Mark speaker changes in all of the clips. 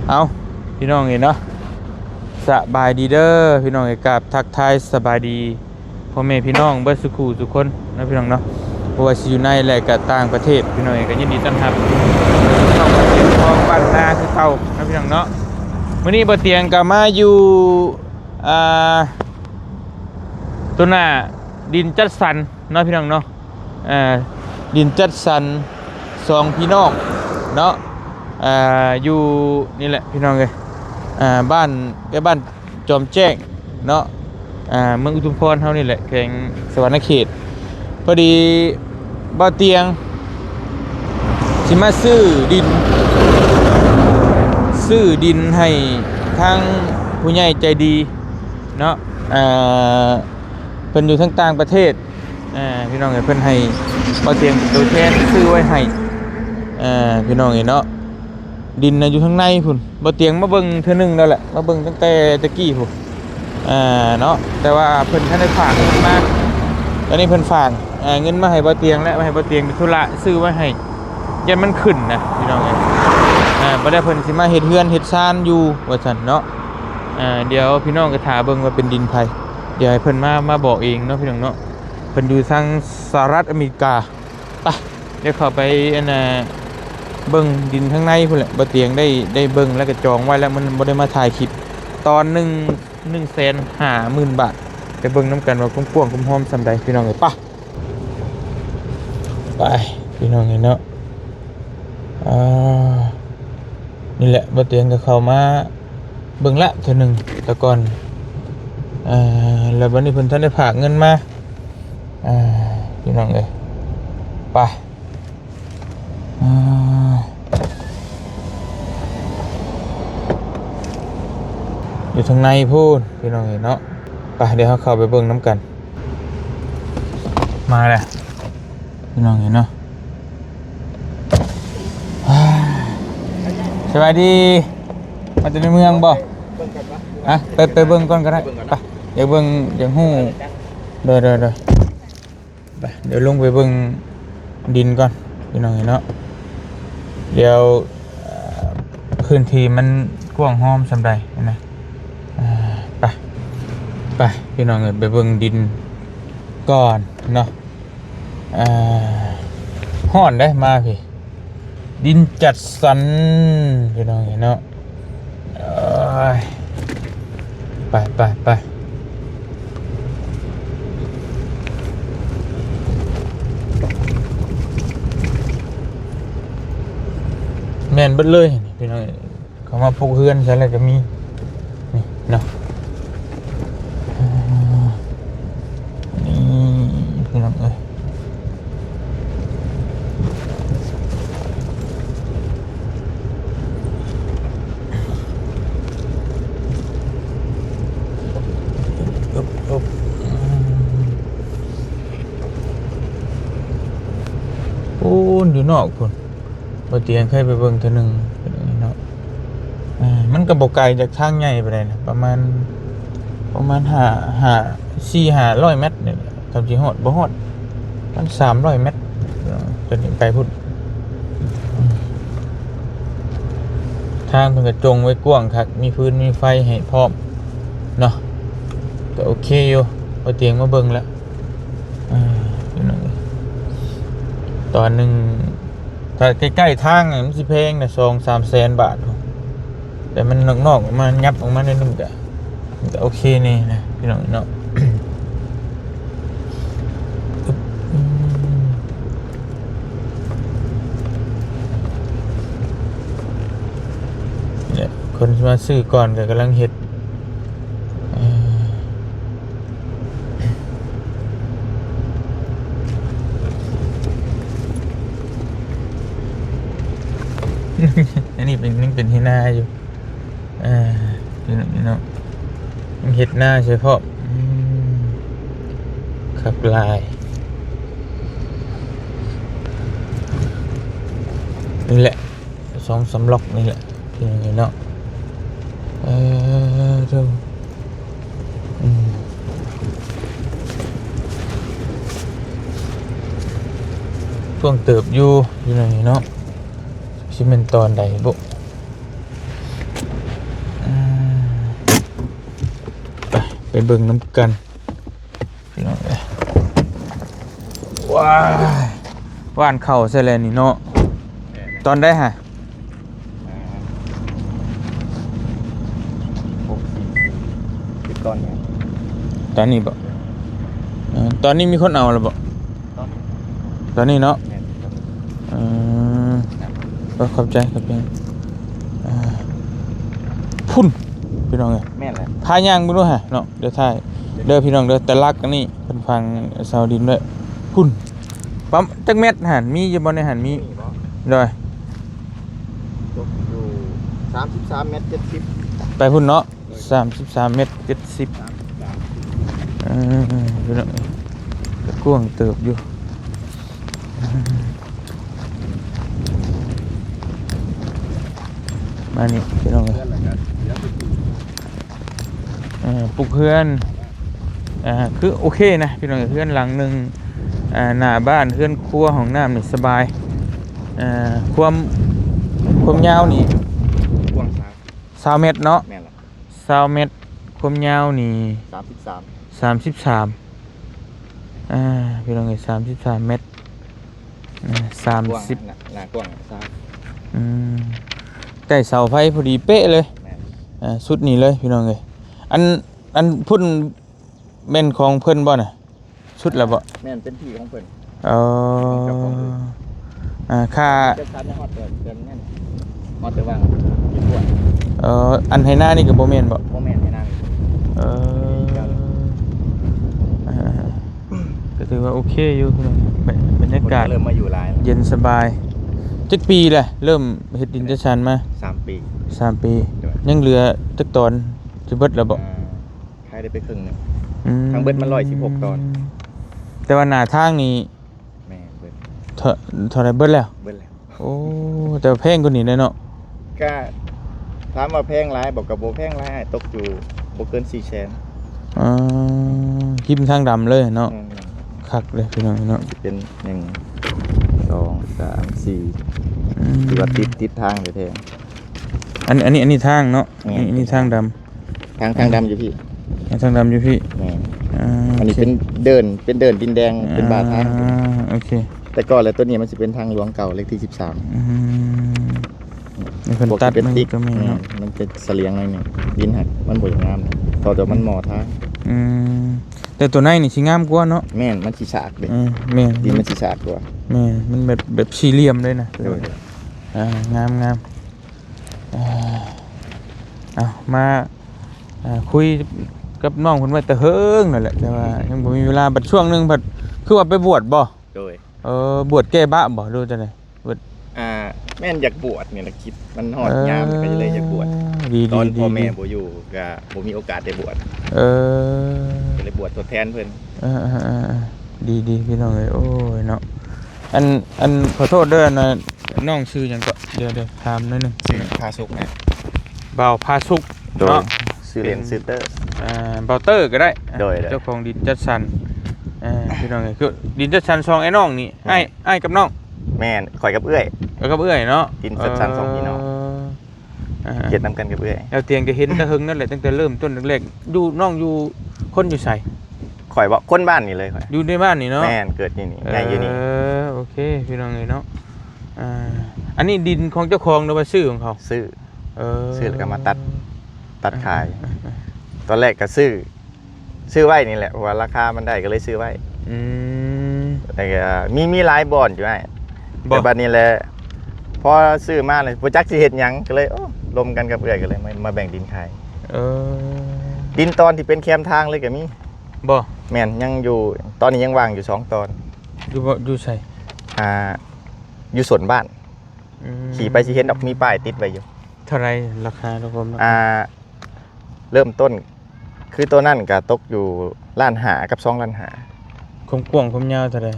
Speaker 1: เอาพี่น้องเห็นเนาะสบายดีเด้อพี่น้องเอกกับทักทายสบายดีพ่อแม่พี่น้องเบิดสุขุทุกคนนะพี่น้องเนาะบ่ว่าสิอยู่ในและก็ต่างประเทศพี่น้องเอกก็ยินดีต้อนรับเข้าประเทศของบ้านนาคือเก่านะพี่น้องเนาะมื้อนี้บ่เตียงก็มาอยู่อ่าตัวหน้าดินจัดสรรเนาะพี่น้องเนาะดินจัดสรรสองพี่น้องเนาะอยู่นี่แหละพี่น้องเลยบ้านใกล้บ้านจอมแจ้งเนาะเมืองอุทุมพรเฮานี่แหละแขวงสวรรณเขตพอดีบ่เตียงสิมาซื้อดินให้ทางผู้ใหญ่ใจดีเนาะเพิ่นอยู่ทั้งต่างประเทศพี่น้องเอ้ยเพิ่นให้บ่เตียงเป็นตัวแทนซื้อไว้ให้พี่น้องเอ้ยเนาะดินอยู่ข้างในพุ่นบ่เตียงมาเบิ่งเทื่อนึงแล้วแหละมาเบิ่งตั้งแต่ตะกี้พุ่นเนาะแต่ว่าเพิ่นท่านได้ฝากเงินมาตอนนี้เพิ่นฝากเงินมาให้บ่เตียงและมาให้บ่เตียงเป็นธุระซื้อไว้ให้ยันมันขึ้นนะพี่น้องเอ้ยบ่ได้เพิ่นสิมาเฮ็ดเฮือนเฮ็ดซ่านอยู่ว่าซั่นเนาะเดี๋ยวพี่น้องก็ถาเบิ่งว่าเป็นดินไผเดี๋ยวให้เพิ่นมาบอกเองเนาะพี่น้องเนาะเพิ่นอยู่ทางสหรัฐอเมริกาไปเดี๋ยวเข้าไปเบิ่งดินข้างในพุ่นแหละบ่เตียงได้เบิ่งแล้วก็จองไว้แล้วมันบ่ได้มาถ่ายคลิปตอน150,000 บาทไปเบิ่งนํกันว่ากว้างๆหอมๆส่ำใดพี่น้องเอ้ยไปพี่น้องเอ้ยเนาะนี่แหละบ่เตียงก็เข้ามาเบิ่งละเทื่อนึงแต่ก่อนแล้ววันนี้เพิ่นท่านได้ฝากเงินมาพี่น้องเอ้ยไปอยู่ทางในพูดพี่น้องเห็นเนาะไปเดี๋ยวเขาเข้าไปเบิ่งน้ำกันมาเลยพี่น้องเห็นเนาะสวัสดีมาจากในเมืองบ่ไปเบิ่งก่อนก็ได้ไปเดี๋ยวเบิ่งอย่างหู้เดี๋ยวไปเดี๋ยวลงไปเบิ่งดินก่อนพี่น้องเห็นเนาะเดี๋ยวพื้นที่มันกว้างห้อมสำใดนะไปพี่น้องไปเบิ่งดินก่อนเนาะฮ้อนได้มาพี่ดินจัดสรรพี่น้องเห็นเนาะไปแม่นเบิดเลยพี่น้องเขามาพกเฮือนใช่แล้วก็มีนี่เนาะนี่พี่น้องเอ้ยโอ้อยู่นอกพุ่นบ่เตียงเคยไปเบิ่งเทื่อนึงเนาะมันก็บ่ไกลจากทางใหญ่ไปได้นะประมาณ400-500 เมตรนี่ทำสิฮอดบ่ฮอดมัน300 เมตรจนถึงไกลพุ่นทางเพิ่นก็จงไว้กว้างคักมีพื้นมีไฟให้พร้อมเนาะก็โอเคอยู่บ่เตียงมาเบิ่งแล้วตอนนึงถ้าใกล้ๆทางมันสิแพงนะ2-3 แสนบาทแต่มันนอกๆมันยับออกมานิดนึงก็โอเคนี่นะพี่น้องเนาะเนี่ยคนที่มาซื้อก่อนก็กำลังเฮ็ดอันนี้เป็นที่หน้าอยู่นี่เนาะเห็ดหน้าเฉพาะขับลายนี่แหละ2-3 ล็อกนี่แหละอย่างนี้เนาะดูช่วงเติบอยู่ไหนเนาะชิเป็นตอนใดบุ เบิ่งน้ำกันพี่น้องเอ้ยว้ายว่านเข่าใส่แล้วนี่เนาะตอนได้ฮะ
Speaker 2: ตอนนี้
Speaker 1: ตอนนี้บ่ตอนนี้มีคนเอาแล้วบ่ตอนนี้เนาะก็ขอบใจพุ่นพี่น้องเอ้ย
Speaker 2: แม่นแหละ
Speaker 1: พาย่างไปด้วยฮะเนาะเดี๋ยวถ่ายเด้อพี่น้องเด้อแต่ลักอันนี้เพิ่นฟังซาวดินด้วยพุ่นปั๊มจักเม็ดหันมีอยู่บ่ในหันมีด้อย
Speaker 2: ตกอยู่33 เมตร 70
Speaker 1: ไปพุ่นเนาะ33 เมตร 70พี่น้องก็กว้างเติบอยู่มานี่พี่น้องเอ้ยปลูกเพื่อนคือโอเคนะพี่น้องเพื่อนหลังหนึ่งหน้าบ้านเพื่อนครัวของน้ำนี่สบายความยาวนี่
Speaker 2: กว้าง
Speaker 1: 20 เมตรเนาะ
Speaker 2: แม่นล่ะ
Speaker 1: 20 เมตรความยาวนี่
Speaker 2: 33
Speaker 1: 33พี่น้องเอ้ย33 เมตร30
Speaker 2: หน้ากว้าง
Speaker 1: ใกล้เสาไฟพอดีเป๊ะเลย
Speaker 2: แม่น
Speaker 1: สุดนี้เลยพี่น้องเอ้ยอันพุ่นแม่นของเพิ่นบ่น่ะชุดละบ่
Speaker 2: แม่นเป็นที่ของเพิ่น
Speaker 1: ค่า
Speaker 2: จะคันฮอดเดือนนั่นฮอดแต่ว่างอยู่ทั่ว
Speaker 1: อันไหหน้านี่ก็บ่แม่นบ่
Speaker 2: บ่แม่นให้นั่ง
Speaker 1: ก็ถือว่าโอเคอยู่พี่น้องบรรยากาศ
Speaker 2: เริ่มมาอยู่หลายแล้ว
Speaker 1: เย็นสบายจักปีแหละเริ่มเฮ็ดดินจัดสรรมา
Speaker 2: 3 ปี
Speaker 1: 3 ปียังเหลือจักตอนสิเบิดแล้วบ่
Speaker 2: ใครได้ไปครึ่งหนึง ทางเบิดมัน116ตอน
Speaker 1: แต่ว่าหน้าทางนี่
Speaker 2: แม่เบิด
Speaker 1: เท่าไหร่เบิดแล้ว
Speaker 2: เบิดแล้ว
Speaker 1: โอ้แต่ว่าแพงกว่านี้แน่เนาะ
Speaker 2: ก็ถามว่าแพงหลายบอกกับบ่แพงหลายตกอยู่บ่เกิน400,000
Speaker 1: หิมทางดำเลยเนาะคักเลยพี่น้องเนาะ
Speaker 2: สิเป็น1 2 3 4ที่ว่าติดทางเลยแท้
Speaker 1: อันนี้ทางเนาะอันนี้ทางดำ
Speaker 2: ทางดำอยู่พี่
Speaker 1: ทางดำอยู่พี่
Speaker 2: แม่อันนี้เป็นเดินดินแดงเป็นบาทาง
Speaker 1: โอเค
Speaker 2: แต่ก่อนแล้วตัวนี้มันสิเป็นทางหลวงเก่าเลขที่13
Speaker 1: มีคนตัด
Speaker 2: เป็น
Speaker 1: มัน
Speaker 2: ติ๊ก
Speaker 1: ก็มีเนาะ
Speaker 2: มันเป็นเสลียงหน่อยหนึงดินหักมันบ่อย่างงามต่อแต่มันหมอทาง
Speaker 1: แต่ตัวในนี่สิงามกว่าเนาะ
Speaker 2: แม่นมันสิสากเด้
Speaker 1: แม่น
Speaker 2: ดินมันสิสากกว่า
Speaker 1: แม่นมันแบบสี่เหลี่ยมเลยนะ
Speaker 2: โดย
Speaker 1: งามเอามาคุยกับน้องคนไว้แต่เฮิงนั่นแหละแต่ว่ายังบ่มีเวลาบัดช่วงหนึงบัดคือว่าไปบวชบ่
Speaker 2: โดย
Speaker 1: บวชแก้บะบ่ดูจังได๋บวช
Speaker 2: แม่นอยากบวชนี่แหละคิดมันฮอดยามก็เลยอยากบวช
Speaker 1: ดี
Speaker 2: ตอน
Speaker 1: ๆ
Speaker 2: พ่อแม่บ่อยู่ก็บ่มีโอกาสได้บวช ก็เลยบวชทดแทนเพิ่น
Speaker 1: ดีพี่น้องเอ้ยโอ้ยเนาะอันขอโทษเด้อนะน้องชื่อหยังก็เดี๋ยวถามหน่อยหนึง
Speaker 2: ชื่อพาสุกนะ
Speaker 1: บ่าวพาสุก
Speaker 2: โดย
Speaker 1: เนาะ
Speaker 2: ชื่อเล่นชื่อเตอร์
Speaker 1: บ่าวเตอร์ก็ได้
Speaker 2: โดย
Speaker 1: เจ้าของดินจัดสรรพี่น้องเอ้ยคือดินจัดสรรซองไอ้น้องนี่ไอ้กับน้อง
Speaker 2: แม่นข่อยกับเอื้อย
Speaker 1: แล้วก็เอื้อยเนาะ
Speaker 2: ดินจัดสรรสองพี่น้อง เฮ็ดนำกันกับเอื้อย
Speaker 1: แล้วเตียงก็เห็นแต่เฮิงนั่นแหละตั้งแต่เริ่มต้นแรกๆอยู่น้องอยู่คนอยู่ไส
Speaker 2: ข่อยบ่คนบ้านนี่เลยข่อย
Speaker 1: อยู่ในบ้านนี่เนาะ
Speaker 2: แม่นเกิดนี่ใหญ่อยู่นี่
Speaker 1: โอเคพี่น้องเอ้ยเนาะอันนี้ดินของเจ้าของหรือว่าชื่อของเขา
Speaker 2: ซื้อ ซื้อแล้วก็มาตัดขาย
Speaker 1: อ่า
Speaker 2: ตอนแรกก็ซื้อไว้นี่แหละเพราะว่าราคามันได้ก็เลยซื้อไว้ แต่ก็มีหลายบ่อนอยู่ไอ้แต่บัดนี้แหละพอซื้อมาเลยบ่จักสิเฮ็ดหยังก็เลยรวมกันกับเอื้อยก็เลยมาแบ่งดินขายดินตอนที่เป็นแคมทางเลยก็มี
Speaker 1: บ่
Speaker 2: แม่นยังอยู่ตอนนี้ยังว่างอยู่2ตอน
Speaker 1: อยู่ใส่
Speaker 2: อยู่สวนบ้านขี่ไปสิเห็นดอกมีป้ายติดไว้อยู่
Speaker 1: เท่าไรราคาทุกคน
Speaker 2: เริ่มต้นคือตัวนั่นก็ตกอยู่ล้านหากับ2ล้านหา
Speaker 1: ความกว้างความยาวเท่าไร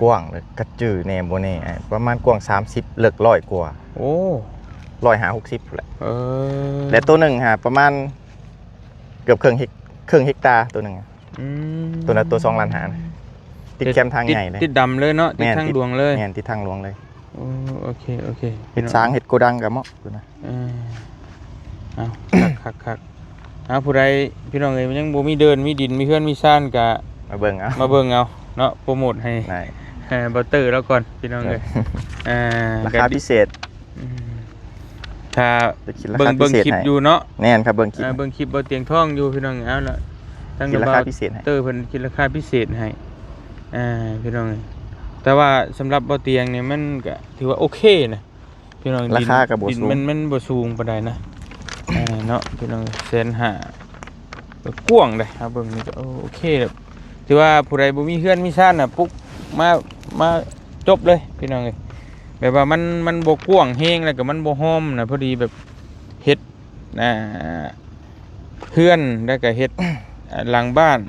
Speaker 2: กว้างเลยกระจือแน่บ่แน่ประมาณกว้าง30เลิก100กว่า
Speaker 1: โอ้
Speaker 2: 150แหละ
Speaker 1: และ
Speaker 2: ตัวหนึ่งประมาณเกือบครึ่งเฮกตาร์ตัวหนึ่งตัวนั้นตัว2ล้านหาติดแคมทางใหญ่เลย
Speaker 1: ติดดำเลยเนาะติดทางหลวงเลย
Speaker 2: แม่นติดทางหลวงเลย
Speaker 1: โอเค
Speaker 2: เห็ดช้างเห็ดโกดังกับเมาะดูนะ
Speaker 1: เอาคัก ผู้ใดพี่น้องเอ้ยมันยังบ่มีเดินมีดินมีเฮือนมีซ่านก็
Speaker 2: มาเบิ่งเอา
Speaker 1: มาเบิ่งเอาเนาะโปรโมทให้
Speaker 2: ได้
Speaker 1: บัตเตอร์แล้วก่อนพี่น้องเอ้ย
Speaker 2: ราคาพิเศษ
Speaker 1: อืมถ้า
Speaker 2: จะคิดรา
Speaker 1: เบิ่ง
Speaker 2: คาพิ
Speaker 1: เบิ่ง
Speaker 2: เศษ
Speaker 1: คลิป
Speaker 2: ให้
Speaker 1: อยู่เนาะ
Speaker 2: แน่นครับเบิ่งคลิป
Speaker 1: เบิ่งคลิปบ่เตียงท่องอยู่พี่น้องเอาละทั้ง
Speaker 2: คิดราคาพิเศษให้
Speaker 1: เตอร์เพิ่นคิดราคาพิเศษให้พี่น้องเอ้ยแต่ว่าสำหรับบ่เตียงเนี่ยมันก็ถือว่าโอเคนะพี่น้อง
Speaker 2: ราคาก็บ่
Speaker 1: ดิน
Speaker 2: สูง
Speaker 1: มันบ่สูงปานใดนะเนาะพี่น้อง150,000ก็กว้างเลยครับเบิ่งนี่ก็โอเคแบบถือว่าผู้ใดบ่มีเฮือนมีซ่านน่ะปุ๊กมาจบเลยพี่น้องเอ้ยแบบว่ามันบ่กว้างแฮงแล้วก็มันบ่หอมนะพอดีแบบเฮ็ดเฮือนแล้วก็เฮ็ด หลังบ้าน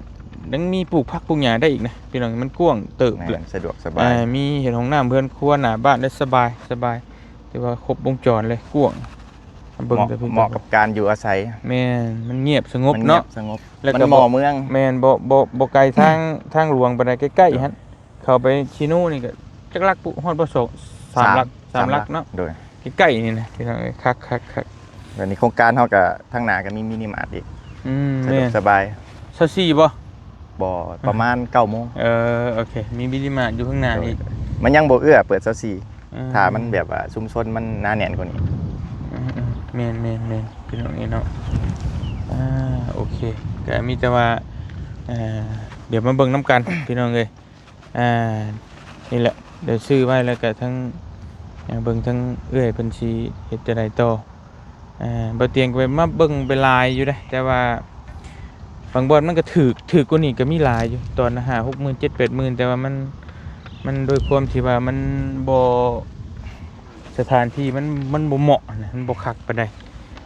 Speaker 1: ยังมีปลูกผักปลูกหญ้าได้อีกนะพี่น้องมันกว้างเติบ
Speaker 2: แน่
Speaker 1: เลย
Speaker 2: นสะดวกสบาย
Speaker 1: มีเห็นห้องน้ำเพื่อนครัวหน้าบ้านได้สบายถือว่าครบวงจรเลยกว้างเบิ่งแต่พี่
Speaker 2: เหมาะกับการอยู่อาศัย
Speaker 1: แม่นมันเงียบสงบ
Speaker 2: มันงีย
Speaker 1: เนาะ
Speaker 2: สงบ
Speaker 1: แล้ว
Speaker 2: มัน
Speaker 1: ก็
Speaker 2: หมู่เมือง
Speaker 1: แม่นบ่ไกลทางหลวงปานใดใกล้ๆหั่นเข้าไปชิโน่นี่ก็จักลักปุฮอดบ่สอง3ลัก3ลักเนาะ
Speaker 2: โดย
Speaker 1: ใกล้ๆนี่นะพี่น้องเอ้ยคัก
Speaker 2: เดี๋ยวนี้โครงการเฮาก็ทางหน้าก็มีมินิมาร์ทอีกสะด
Speaker 1: แม่
Speaker 2: วก
Speaker 1: น
Speaker 2: สบาย
Speaker 1: 24บ่
Speaker 2: บ่ประมาณ 9 โมง
Speaker 1: โอเคมีบิลิมาอยู่ข้างหน้านี่
Speaker 2: มันยังบ่เอื้อเปิด24ถ้ามันแบบว่าชุมชนมันหนาแน่นกว่านี้
Speaker 1: แม่นพี่น้องนี่เนาะโอเคก็มีแต่ว่าเดี๋ยวมาเบิ่งน้ำกัน พี่น้องเลยนี่แหละเดี๋ยวซื้อไว้แล้วก็ทั้งเบิ่งทั้งเอื้อยเพิ่นสิเฮ็ดจะได้ต่อบ่เตียงก็ไปมาเบิ่งไปลายอยู่เด้แต่ว่าบางบ่อนมันก็ถูกกว่านี้ก็มีหลายอยู่ตอนละ5 60,000 7 80,000แต่ว่ามันโดยความที่ว่ามันบ่สถานที่มันบ่เหมาะนะมันบ่คักปานใด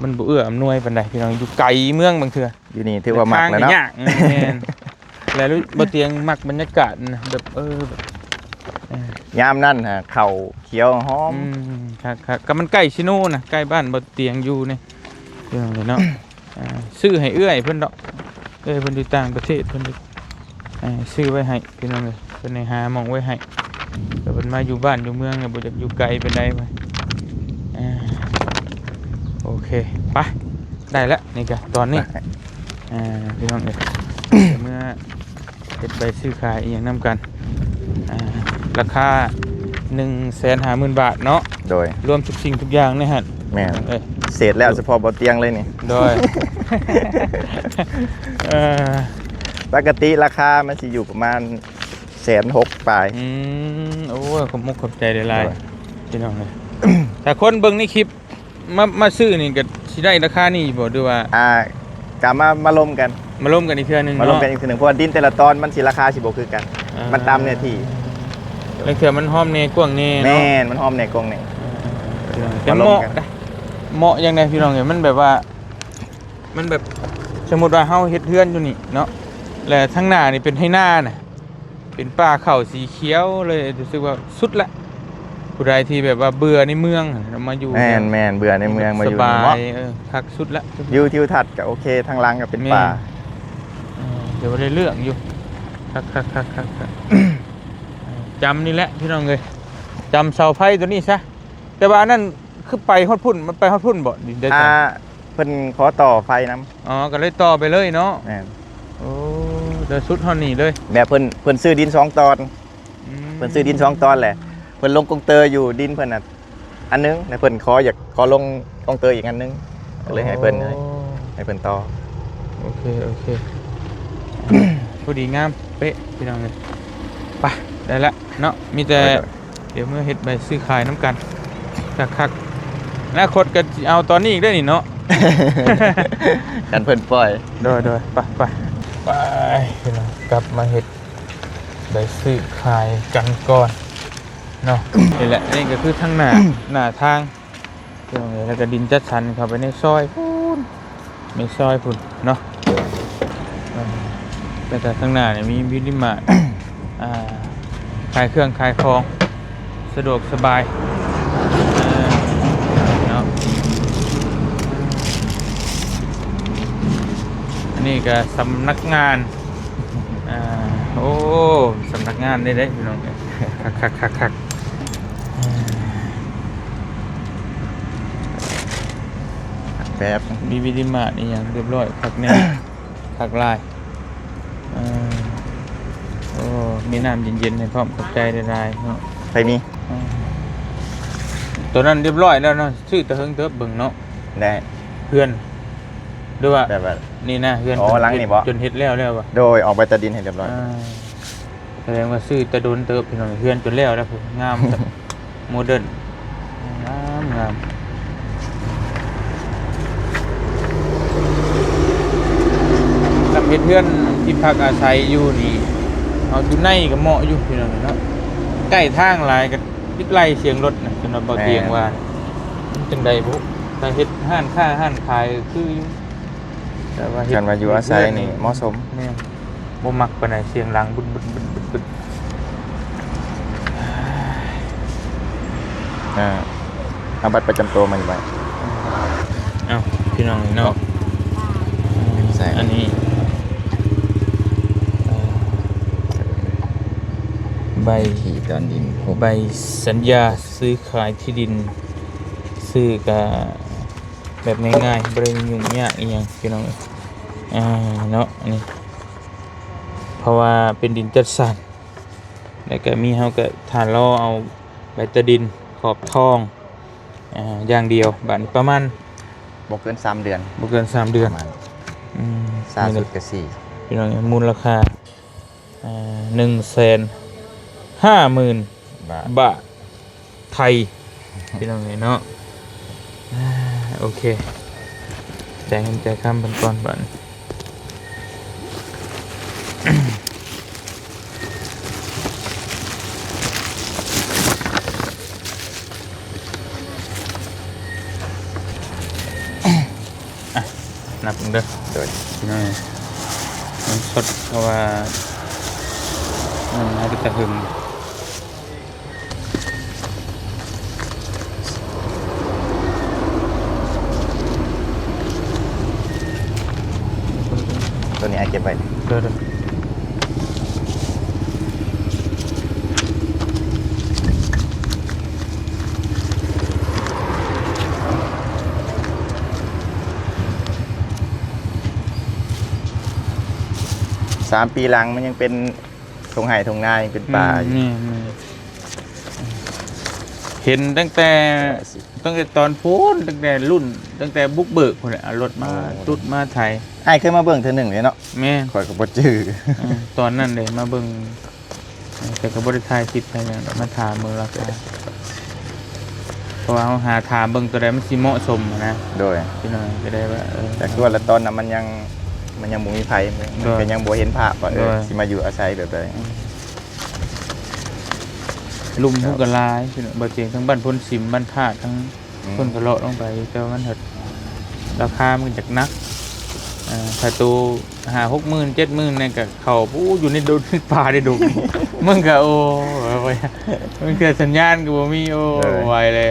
Speaker 1: มันบ่เอื้ออำนวยปานใดพี่น้องอยู่ไกลเมืองบางเทื่อ
Speaker 2: อยู่นี่ถือว่ามักแล้วเนาะ
Speaker 1: ทงก็ยากแม่นแล้วบ่เตียงมักบรรยากาศนะแบบแบบ
Speaker 2: ยามนั้นฮะข้าวเขียวหอม
Speaker 1: ครับก็มันใกล้ชิโน่นะใกล้บ้านบ่เตียงอยู่นี่เรื่องเลยเนาะซื้อให้เอื้อยเพิ่นดอกเพิ่นอยู่ต่างประเทศเพิ่นซื้อไว้ให้พี่น้องเอ้ยเพิ่นให้หาหม้องไว้ให้แต่เพิ่นมาอยู่บ้านอยู่เมืองก็บ่อยากอยู่ไกลปานใดไปโอเคไปได้แล้วนี่ก็ตอนนี้พี่น้องเอ้ย เมื่อเฮ็ดใบซื้อขายอีหยังนํกันราคา 150,000 บาทเนาะ
Speaker 2: โดย
Speaker 1: รวมทุกสิ่งทุกอย่างนี่ฮะ
Speaker 2: แม่น
Speaker 1: เอ้ย
Speaker 2: เสร็จแล้วเฉพาะบ่เตียงเลยนี่
Speaker 1: โดย
Speaker 2: ปกติราคามันสิอยู่ประมาณ160,000ปลาย
Speaker 1: โอ้ยขอบมุกขอบใจหลายๆพี่น้องเลย แต่คนเบิ่งในคลิปมาซื้อนี่ก็สิได้ราคานี้บ่หรือว่าก
Speaker 2: ะมาลมกัน
Speaker 1: มาร่วมกันอีกเทื่อนึง
Speaker 2: มาลม
Speaker 1: เนาะ
Speaker 2: กันอีกทีหนึงเพราะว่าดินแต่ละตอนมันสิราคาสิบ่คือกัน มันตามเนื้อที่
Speaker 1: แล้วเทื่อมันหอมแน่กว้างแน่เนาะ
Speaker 2: แม่นมันหอมแหน่กงแหน่
Speaker 1: แต่
Speaker 2: มา
Speaker 1: เห
Speaker 2: ร่ว
Speaker 1: มาะ
Speaker 2: มกัน
Speaker 1: นะเหมาะอย่างใดพี่น้องเอ้ยมันแบบว่า มันแบบสมมุติว่าเฮาเฮ็ดเฮือนอยู่นี่เนาะแล้วทางหน้านี่เป็นให้หน้าน่ะเป็นป่าเขาสีเขียวเลยรู้สึกว่าสุดละผู้ใดที่แบบว่าเบื่อในเมืองมาอยู่
Speaker 2: แม่นเบื่อในเมืองมาอยู่
Speaker 1: สบา
Speaker 2: เนาะ
Speaker 1: ยคักสุดละ
Speaker 2: วิวทิวทัศน์ก็โอเคทางหลังก็เป็นป่า
Speaker 1: เดี๋ยวได้เรื่องอยู่คักจำนี่แหละพี่น้องเลยจำเสาไฟตัวนี้ซะแต่ว่าอันนั้นคือไปฮอดพุ่นมันไปฮอดพุ่นบ่ดิได้จ้ะ
Speaker 2: เพิ่นขอต่อไฟน้
Speaker 1: อ๋อก็เลยต่อไปเลยเนาะ
Speaker 2: ำแม่น
Speaker 1: โอ้เดี๋ยวสุดเท่านี้เลย
Speaker 2: แบบเพิ่นซื้อดิน2 ตอนเพิ่นซื้อดิน2 ตอนแหละเพิ่นลงกงเตอร์อยู่ดินเพิ่นน่ะอันนึงแล้วเพิ่นอยากขอลงกงเตอร์อีกอันนึงก็เลยให้เพิ่นต่อ
Speaker 1: โอเคพอดีงามเป๊ะพี่น้องเลยไปได้ละเนาะมีแต่เดี๋ยวเมื่อเฮ็ดใบซื้อขายน้ำกันคักอนาคตก็สิเอาตอนนี้อีกได้นี่เนาะ
Speaker 2: กันเพิ่นปล่อย
Speaker 1: โดยไปพี่น้องกลับมาเฮ็ดใบซื้อขายกันก่อนเนาะ นี่แหละนี่ก็คือทางหน้าทางพี่น้องเอ้ยแล้วก็ดินจัดสรรเข้าไปในซอยพูนมีซอยพุ่นเนาะแต่ข้างหน้าเนี่ยมีวินิมาร์ท ขายเครื่องขายของสะดวกสบายเนาะอันนี้ก็สำนักงานโอ้สำนักงานได้พี่น้องคัก
Speaker 2: แป๊บ
Speaker 1: มีวิดีมาร์นี่อย่างเรียบร้อยผักแน่ ผักลายโอ้มีน้ำเย็นๆให้พร้อมกับใจได้เนาะ
Speaker 2: ไปมี
Speaker 1: ตัวนั้นเรียบร้อยแล้วเนาะชื่อตะเฮิงเติบเบิ่งเนาะ
Speaker 2: ได้
Speaker 1: เพื่อนด้วยว่า
Speaker 2: แบบว่า
Speaker 1: นี่นะเพื่อน
Speaker 2: อ๋อหลังนี่บ่
Speaker 1: จนเฮ็ดแล้วว่ะ
Speaker 2: โดยออกใบตะดินให้เรียบร้อย
Speaker 1: แสดงว่าซื้อตะโดนเติบพี่น้องเพื่อนจนแล้วแล้วผมงามแบบ โมเดิร์นงามกับเพื่อนที่พักอาศัยอยู่นี่เอาอยู่ในก็เหมาะอยู่พี่น้องเนาะใกล้ทางหลายก็ยึดไล่เสียงรถนะจนเราเบาเตียงว่ามันจังใดบุแต่เฮ็ดห้านค้าห้านขายคืออยู่แต่ว่าเฮ็ด
Speaker 2: การมาอยู่อาศัยนี่เหมาะสม
Speaker 1: แม่นบ่มักปานใดเสียงหลังบึด
Speaker 2: เอาบัตรประจำตัวมาอยู่ไว้
Speaker 1: เอ้าพี่น้องเนาะ
Speaker 2: ใส่
Speaker 1: อันนี้ใบ
Speaker 2: ที่ตอนดิน
Speaker 1: ใบสัญญาซื้อขายที่ดินซื้อกับแบบง่ายๆบ่ได้ยุ่งยากอีหยังพี่น้องเนาะอันนี้เพราะว่าเป็นดินจัดสรรแล้วก็มีเฮาก็ฐานรอเอาใบตะดินขอบทองอย่างเดียวบัดนี้ประมาณ
Speaker 2: บ่เกิน3 เดือน
Speaker 1: บ่เกิน3 เดือน
Speaker 2: ประมาณ
Speaker 1: นี่
Speaker 2: สุ
Speaker 1: เล
Speaker 2: ด
Speaker 1: ย
Speaker 2: ก็4
Speaker 1: พี่น้องมูลค่า150,000
Speaker 2: บาท
Speaker 1: บาทไทยพี่น้องเนาะโอเคจ่ายเงินจ่ายค่าบันก่อนบัน นับเด้อ
Speaker 2: โดย
Speaker 1: พี่น้องมันสดเพราะว่าให้ไปตะหึง
Speaker 2: ตัวนี้ไอ้เก็บไว้
Speaker 1: เด้อ
Speaker 2: 3 ปีหลังมันยังเป็นทงไห่ทงนายังเป็นป่าอยู่
Speaker 1: นี่เห็นตั้งแต่ตอนพูนตั้งแต่รุ่นตั้งแต่บุกเบิกคนเอารถมาตุดมาไทย
Speaker 2: ไอ้เคยมาเบิ่งเทื่อหนึ่งเลยเนาะ
Speaker 1: แม่น
Speaker 2: ข่อยก็บ่จื้อ
Speaker 1: ตอนนั้นเลยมาเบิ่งแต่ก็บ่ได้ถ่ายคลิปไปแล้วมาถามเบิ่งราคาเพราะว่าเขาหาถามเบิ่งตัวใดมันสิเหมาะสมนะ
Speaker 2: โดย
Speaker 1: พี่น้องก็ได้ว่า
Speaker 2: แต่คือว่าละตอนนั้นมันยังบ่มีไผมันก็ยังบ่เห็นภาพว่าสิมาอยู่อาศัยแบบใด
Speaker 1: ลุมผู้กลายพี่น้องบ่เตียงทั้งบ้านพ้นสิมบ้านธาตุทั้งคนกระเลาะลงไปแต่ว่ามันเถิดราคามันจากนักถ้าตู60,000 70,000นี่ก็เข้าผู้อยู่ในดงป่าได้ดง มันก็โอ้ยมันเกิดสัญญาณก็บ่มีโอ้ไวเลย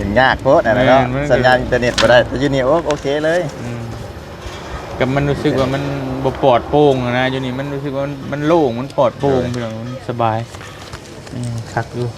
Speaker 2: ยังยากโพดอะไรเนาะ
Speaker 1: มัน
Speaker 2: สัญญาณอินเทอร์เน็ตบ่ได้แต่อยู่นี่โอเคเลย
Speaker 1: กับมันรู้สึกว่ามันบ่ปลอดโปร่งอะนะอยู่นี่มันรู้สึกว่ามันโล่งมันปลอดโปร่งพี่น้องมันสบายคักอยู่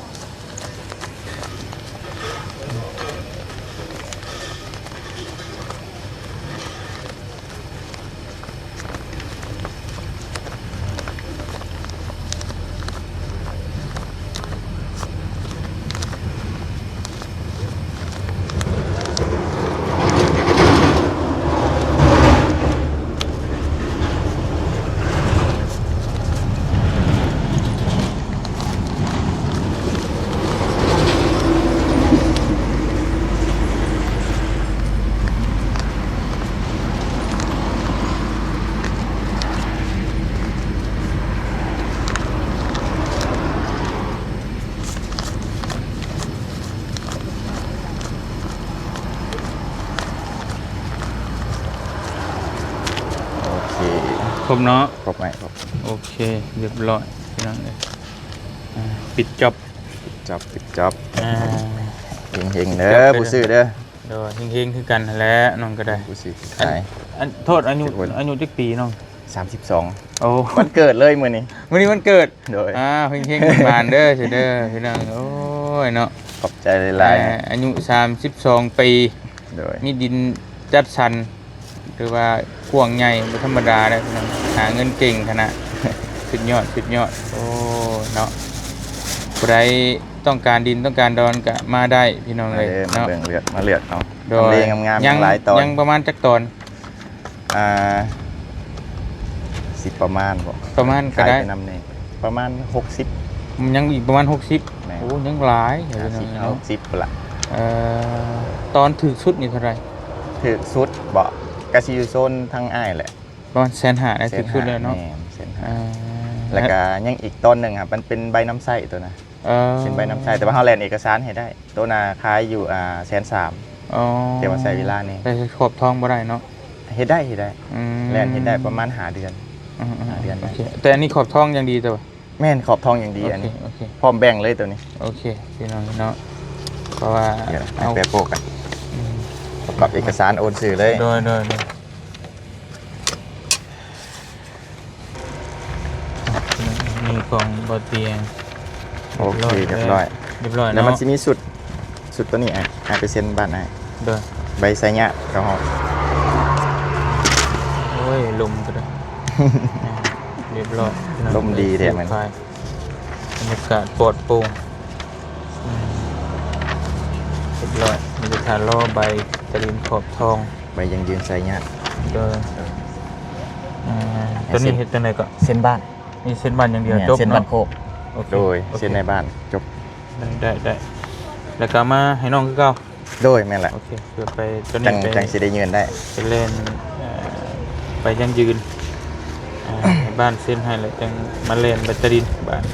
Speaker 2: โอเค
Speaker 1: ครบเนาะ
Speaker 2: ครบไหมครบ
Speaker 1: โอเคเรียบร้อยพี่น้องเลยปิดจบ
Speaker 2: ปิดจ็อบ เฮงๆเด้
Speaker 1: จบ
Speaker 2: อ
Speaker 1: ไป
Speaker 2: ผู้ซื้อเด้อ
Speaker 1: เดี๋ยวเฮงๆคือกันนั่นแหล้วน้องก็ได้
Speaker 2: ผู้ซื้อ
Speaker 1: อัน
Speaker 2: ขาย
Speaker 1: โทษอายุจักปีน้อง
Speaker 2: 32
Speaker 1: โอ้
Speaker 2: วันเกิดเลยมื้อนี้
Speaker 1: วันนี้วันเกิด
Speaker 2: โดย
Speaker 1: เฮงๆบานเด้อเสียเด้อพี่น้องโอ้ยเนาะ
Speaker 2: ขอบใจหลาย
Speaker 1: อายุ32 ปี
Speaker 2: โดย
Speaker 1: มีดินจัดสรรหรือว่ากว้างใหญ่บ่ธรรมดาเด้อพี่น้องหาเงินเก่งขนาด สุดยอดโอ้เนาะผู้ใดต้องการดินต้องการดอนก็มาได้พี่น้อง
Speaker 2: มา
Speaker 1: เลย
Speaker 2: เด้อมา
Speaker 1: เนาะ
Speaker 2: เบิ่งเลือกมาเลือกเอา
Speaker 1: โด
Speaker 2: ทำเลย งามๆ
Speaker 1: ยัง
Speaker 2: หลายตอน
Speaker 1: ยังประมาณจักตอน
Speaker 2: อ่าสิประมาณบ่
Speaker 1: ประมาณก็
Speaker 2: ขาย
Speaker 1: ได้
Speaker 2: ไปนำนี่ประมาณ60
Speaker 1: มันยังอีกประมาณ
Speaker 2: แม่
Speaker 1: 60โอ้ยังหลายเดี๋ยวพี่น้อง
Speaker 2: 50
Speaker 1: เนาะ
Speaker 2: 60พุ่นล่ะ
Speaker 1: ตอนถึกสุดนี่เท่าไหร่
Speaker 2: ถือสุดบ่กะสิอยู่โซนทางอ้ายแหละ
Speaker 1: ประมาณ150,000ได้ถึกสุดแล้วเนาะ
Speaker 2: แม่เส้น
Speaker 1: อ่า
Speaker 2: แล้วก็ยังอีกต้นหนึงครับมันเป็นใบน้ำไส้ตัวนะเป็นใบน้ำไส้แต่ว่าเฮาแลนเอกสารให้ได้ตัวน่ะขายอยู่130,000
Speaker 1: อ๋อ
Speaker 2: แต่ว่าใช้เวลานี่
Speaker 1: แต่ขอบทองบ่ได้เนาะ
Speaker 2: เฮ็ดได้
Speaker 1: อืม
Speaker 2: แลนเฮ็ดได้ประมาณ5เดือน
Speaker 1: อืม
Speaker 2: 5เดือน
Speaker 1: โอเคแต่อันนี้ขอบทองยังดีแต่ว่า
Speaker 2: แม่นขอบทองอย่างดีอันนี้
Speaker 1: โอเค
Speaker 2: พร้อมแบ่งเลยตัวนี้
Speaker 1: โอเคพี่น้องเนาะเพราะว่า
Speaker 2: เดี๋ยว
Speaker 1: เอา
Speaker 2: แปะโปะกัน
Speaker 1: อืม
Speaker 2: ประกอบเอกสารโอนสื่อเลย
Speaker 1: โดยมีกล่องบนเตียง
Speaker 2: โอเคเรียบร้อย
Speaker 1: เรียบร้อย
Speaker 2: แล้วมัน
Speaker 1: เนาะ
Speaker 2: จะมีสุดตัวนี้อ่ะไปเซ็นบ้านให้
Speaker 1: โดย
Speaker 2: ใบไซเนี้ยกระหอบ
Speaker 1: โอ้ยลมก็ได้เรียบร้อย
Speaker 2: ลมดีแท้มัน
Speaker 1: บรรยากาศปลอดโปร่งอืมเรียบร้อยมีสถานล่อใบตะลินขอบทอง
Speaker 2: ใบยังยืนไซเนี้ย
Speaker 1: โดยตัวนี้เห็ดจังไดก็
Speaker 2: เซ็นบ้าน
Speaker 1: นี่เส้นบ้านอย่างเดียว
Speaker 2: เนี่ย
Speaker 1: จบ
Speaker 2: เซ็นบ้าน
Speaker 1: เนาะ
Speaker 2: โคก
Speaker 1: โอเค
Speaker 2: โดย
Speaker 1: โอค
Speaker 2: เซ็นในบ้านจบ
Speaker 1: ได้แล้วก็มาให้น้องคือเก่า
Speaker 2: โดยแม่นแหละ
Speaker 1: โอเคเพื่อไปตัว
Speaker 2: จั
Speaker 1: นี้
Speaker 2: ง
Speaker 1: ไป
Speaker 2: จังสิได้เงินได้
Speaker 1: ไปเล่นไปยังยืนให้บ้านเส้นให้เลยจังมาเล่นแบตเตอรี่บ้าน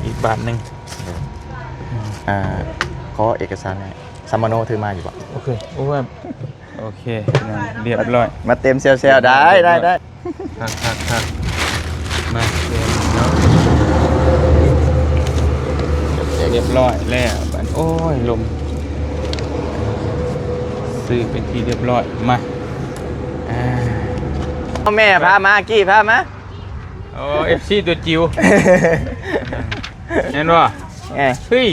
Speaker 1: อีกบาทหนึ่ง
Speaker 2: อ่าขอเอกสารให้ซัมมาโนถือมาอยู่ปะ
Speaker 1: โอเคโอ้ยโอเคเรียบร้อย
Speaker 2: มาเต็มเซลล์ได้
Speaker 1: คักมาเรียนเนาะเรียบร้อยแล้วบ้านโอ้ยลมซื้อเป็นที่เรียบร้อยมา
Speaker 2: แม่พามากี้พามา
Speaker 1: โอ้เอฟซีตัวจิ๋วเห็นบ่
Speaker 2: ไง
Speaker 1: เฮ้ย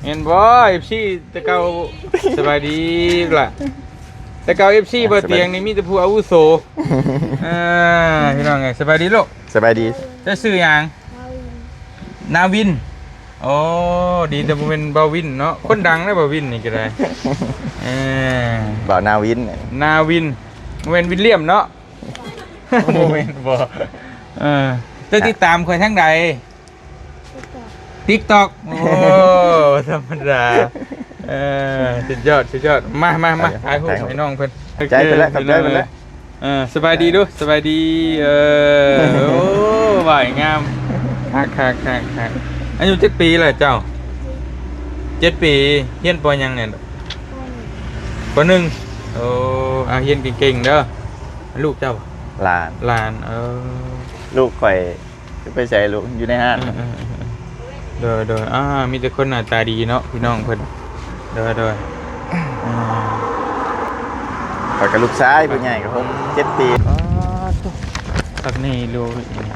Speaker 1: เห็นบ่เอฟซีแต่เก่าสบายดีล่ะแต่เก่าเอฟซีบ่เตียงนี่มีแต่ผู้อาวุโสพี่น้องไงสบายดีลูก
Speaker 2: สบายดี
Speaker 1: ได้ซื้อหยังนาวินโอ้ดีแต่บ่เป็นบาวินเนาะคนดังนะบาวินนี่ก็ได้
Speaker 2: บ่าวนาวิน
Speaker 1: นาวินบ่เป็นวิลเลียมเนาะบ่เป็นบ่จะติดตามใครทั้งใด TikTok โอ้ธรรมดาสุดยอดมาถ่ายรูปให้น้องเพิ่น
Speaker 2: ใจไปแล้วขับใจไปแล้ว
Speaker 1: สบายดีดูสบายดีโอ้ว่ายงามคักอายุ7 ปีเลยเจ้า7 ปีเฮียนปอยังเนี่ยปหนึ่งโอ้เฮียนเก่งๆเด้อลูกเจ้า
Speaker 2: หลาน
Speaker 1: หลาน
Speaker 2: ลูกข่อยไปใส่ลูกอยู่ในห้าง
Speaker 1: โดยมีแต่คนหน้าตาดีเนาะพี่น้องเพิ่นโดย
Speaker 2: ข่อยกับลูกชายผู้ใหญ่กับผม7 ปี
Speaker 1: ตักนี่ดู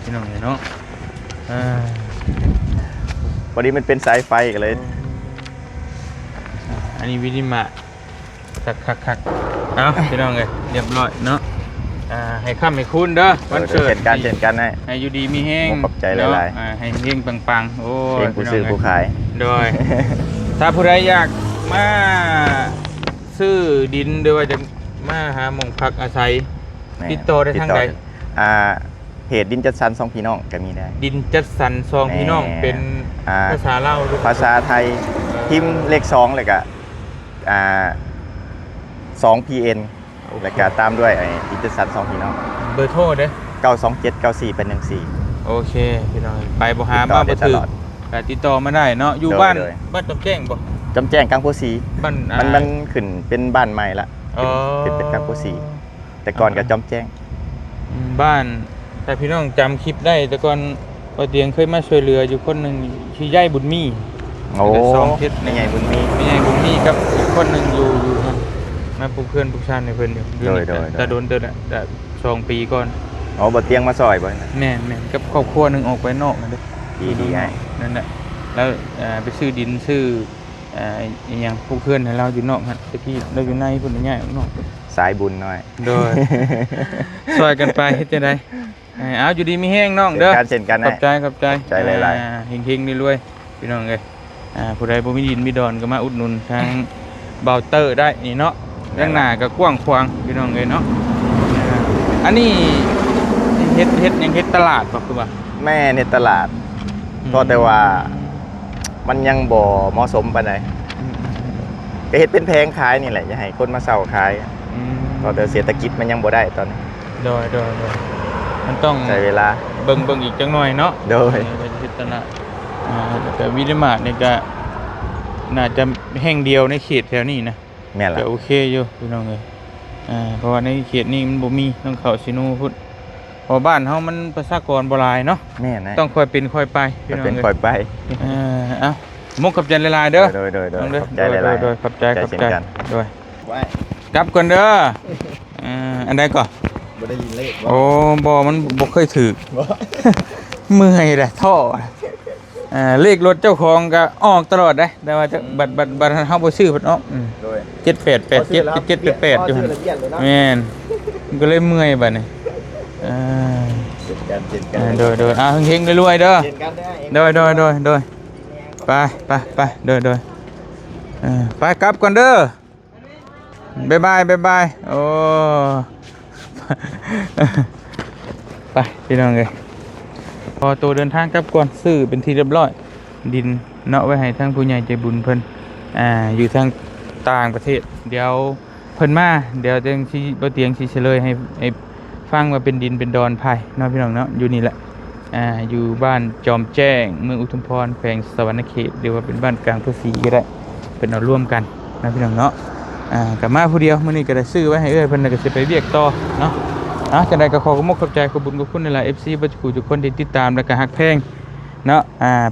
Speaker 1: พี่น้องเนาะ
Speaker 2: พอดีมันเป็นสายไฟกันเลย
Speaker 1: อันนี้วินิมาคักเอาพี่น้องเลยเรียบร้อยเนาะให้ค่ำให้คุณเด้อวันเกิด
Speaker 2: เช่นกัน
Speaker 1: ให้อยู่ดีมีแห้ง
Speaker 2: ขอบใจหลายๆ
Speaker 1: ให้เฮงปังๆโอ้
Speaker 2: เองผู้ซื้อผู้ขาย
Speaker 1: โดยถ้าผู้ใดอยากมาซื้อดินหรือว่าจะมาหาหม่องพักอาศัยติดต่อได้ทางใด
Speaker 2: เพจดินจัดสรร2พี่น้องก็มีได้
Speaker 1: ดินจัดสรรซองพี่น้องเป็นภาษาลาวหรือ
Speaker 2: ภาษาไทยพิมพ์เลข2เลยก็2PN แล้วก็ตามด้วยดินจัดสรร2พี่น้อง
Speaker 1: เบอร์โทรเด้อ
Speaker 2: 9279414
Speaker 1: โอเคพี่น้องไปบ่หามาบ่ถือก็ติดต่อมาได้เนาะอยู่บ้านจำแจ้งบ่
Speaker 2: จำแจ้งกลางโพสี
Speaker 1: บ้าน
Speaker 2: มันขึ้นเป็นบ้านใหม่ละเป็นกลางโพสีแต่ก่อนก็จำแจ้ง
Speaker 1: บ้านแต่พี่น้องจำคลิปได้แต่ก่อนป้าเตียงเคยมาช่วยเหลืออยู่คนหนึ่งชื่อย่ายบุญมี
Speaker 2: โอ้
Speaker 1: สองเพชร
Speaker 2: ไม่ใหญ่บุญมี
Speaker 1: ไม่ใช่บุญมีครับอีกคนหนึ่งอยู่มาปลูกเพื่อนปลูกชาติในเพื่อนอยู่แต่โดนเดินแต่2 ปีก่อน
Speaker 2: อ๋อบ่เตียงมาซอยบ่นะ
Speaker 1: แม่กับครอบครัวหนึ่งออกไปนอกนั่นเด้
Speaker 2: ดีให้
Speaker 1: นั่นแหละแล้วไปซื้อดินซื้อ อหยังผู้เพื่อนให้เราอยู่นอกฮะตะกี้เราอยู่ในพุ่นง่ายๆนอก
Speaker 2: สายบุญหน่อย
Speaker 1: โดย ช่วยกันไปเฮ็ดจังได๋เอาอยู่ดีมีแห้งน้องเด้อ
Speaker 2: เช่นกัน
Speaker 1: ขอบใจ
Speaker 2: ใจหลาย
Speaker 1: เฮงๆรวยๆพี่น้องเอ้ยผู้ใดบ่มีดินมีดอนก็มาอุดหนุนทางเบาเตอร์ได้นี่เนาะเรื่องหน้าก็กว้างขวางพี่น้องเอ้ยเนาะอันนี้เฮ็ดยังเฮ็ดตลาดบ่คือว่า
Speaker 2: แม่ในตลาด ก็แต่ว่ามันยังบ่เหมาะสมปานใดก็เฮ็ดเป็นแพงขายนี่แหละอย่าให้คนมาเช่าขายก็แต่เศรษฐกิจมันยังบ่ได้ตอนนี้
Speaker 1: โดยมันต้อง
Speaker 2: ใช้เวลา
Speaker 1: เบิ่งอีกจังหน่อยเนาะ
Speaker 2: โดย
Speaker 1: เฮ็ดตลาดแต่วินิมาร์ทนี่ก็น่าจะแห่งเดียวในเขตแถวนี้นะ
Speaker 2: แม่นล่ะ
Speaker 1: จะโอเคอยู่พี่น้องเอ้ยเพราะว่าในเขตนี้มันบ่มีต้องเข้าซิโนพุทธเพราะบ้านเฮามันประชากรบ่หลายเนาะ
Speaker 2: แม่นะ
Speaker 1: ต้องค่อยเป็นค่อยไปพี่น้อง
Speaker 2: เป็น
Speaker 1: เอ้ย
Speaker 2: ค่อยไป
Speaker 1: เอ้ามุกขอบใจหลายๆเด้อ
Speaker 2: โดย
Speaker 1: น้องเด้อ
Speaker 2: ขอบใจหลายๆ
Speaker 1: โดยขอบใจ
Speaker 2: เช่นกัน
Speaker 1: โดยกลับก่อนเด้ออันใดก่อน
Speaker 2: บ่ได้ยินเลข
Speaker 1: โอ้บ่มันบ่เคยถือ เมื่อยแหละท่อเลขรถเจ้าของก็ออกตลอดได้แต่ว่าจะบัตรเฮาบ่ซื้อเพิ่นออก
Speaker 2: โดย
Speaker 1: 7887 อยู่หั่นแม่นมันก็เลยเมื่อยบัดนี้
Speaker 2: เช่นกัน
Speaker 1: โดยเฮงๆรวยๆเด้อ
Speaker 2: เช่นกันเด้อ
Speaker 1: โดยไปโดยไปกลับก่อนเด้อบ๊ายบายโอ้ ไปพี่น้องเอ้ยพอตัวเดินทางกลับก่อนซื้อเป็นที่เรียบร้อยดินเนาะไว้ให้ทางผู้ใหญ่ใจบุญเพิ่นอยู่ทางต่างประเทศเดี๋ยวเพิ่นมาเดี๋ยวจังสิบ่เตียงสิเฉลยให้ฟังว่าเป็นดินเป็นดอนไผ่เนาะพี่น้องเนาะอยู่นี่แหละอยู่บ้านจอมแจ้งเมืองอุทุมพรแขวงสวรรณเขตหรือว่าเป็นบ้านกลางภาษีก็ได้เป็นเอาร่วมกันนะพี่น้องเนาะกลับมาผู้เดียวมื้อนี้ก็ได้ซื้อไว้ให้เอ้ยเพิ่นน่ะก็สิไปเวียกต่อเนาะจังได๋ก็ขอบใจขอบบุญขอบคุณในหลาย FC บ่ทุกคนที่ติดตามและก็ฮักแพงเนาะ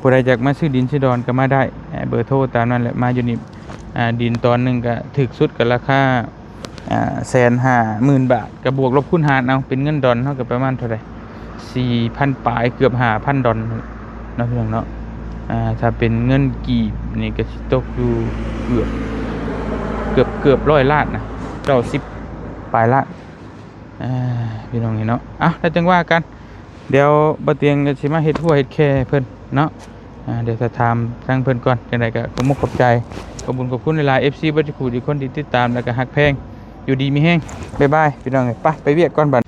Speaker 1: ผู้ใดอยากมาซื้อดินซื้อดอนก็มาได้เบอร์โทรตามนั้นแหละมาอยู่นี่ดินตอนนึงก็ถึกสุดก็ราคา150,000 บาทก็บวกลบคูณหารเอาเป็นเงินดอนเท่ากับประมาณเท่าไหร่ 4,000 ปลายเกือบ 5,000 ดอลเนาะพี่น้องเนาะถ้าเป็นเงินกีบนี่ก็สิตกอยู่เกือบ100 ล้านนะ90ปลายล้านพี่น้องเนาะแล้วจังว่ากันเดี๋ยวบ่เตียงก็สิมาเฮ็ดหัวเฮ็ดแค่เพิ่นเนาะเดี๋ยวจะถามทางเพิ่นก่อนจังไดก็ขอบใจขอบคุณหลายๆ FC บ่ทุกคนที่ติดตามแล้วก็ฮักแพงอยู่ดีมีแฮงบ๊ายบายพี่น้องไปเวียกก่อนบัด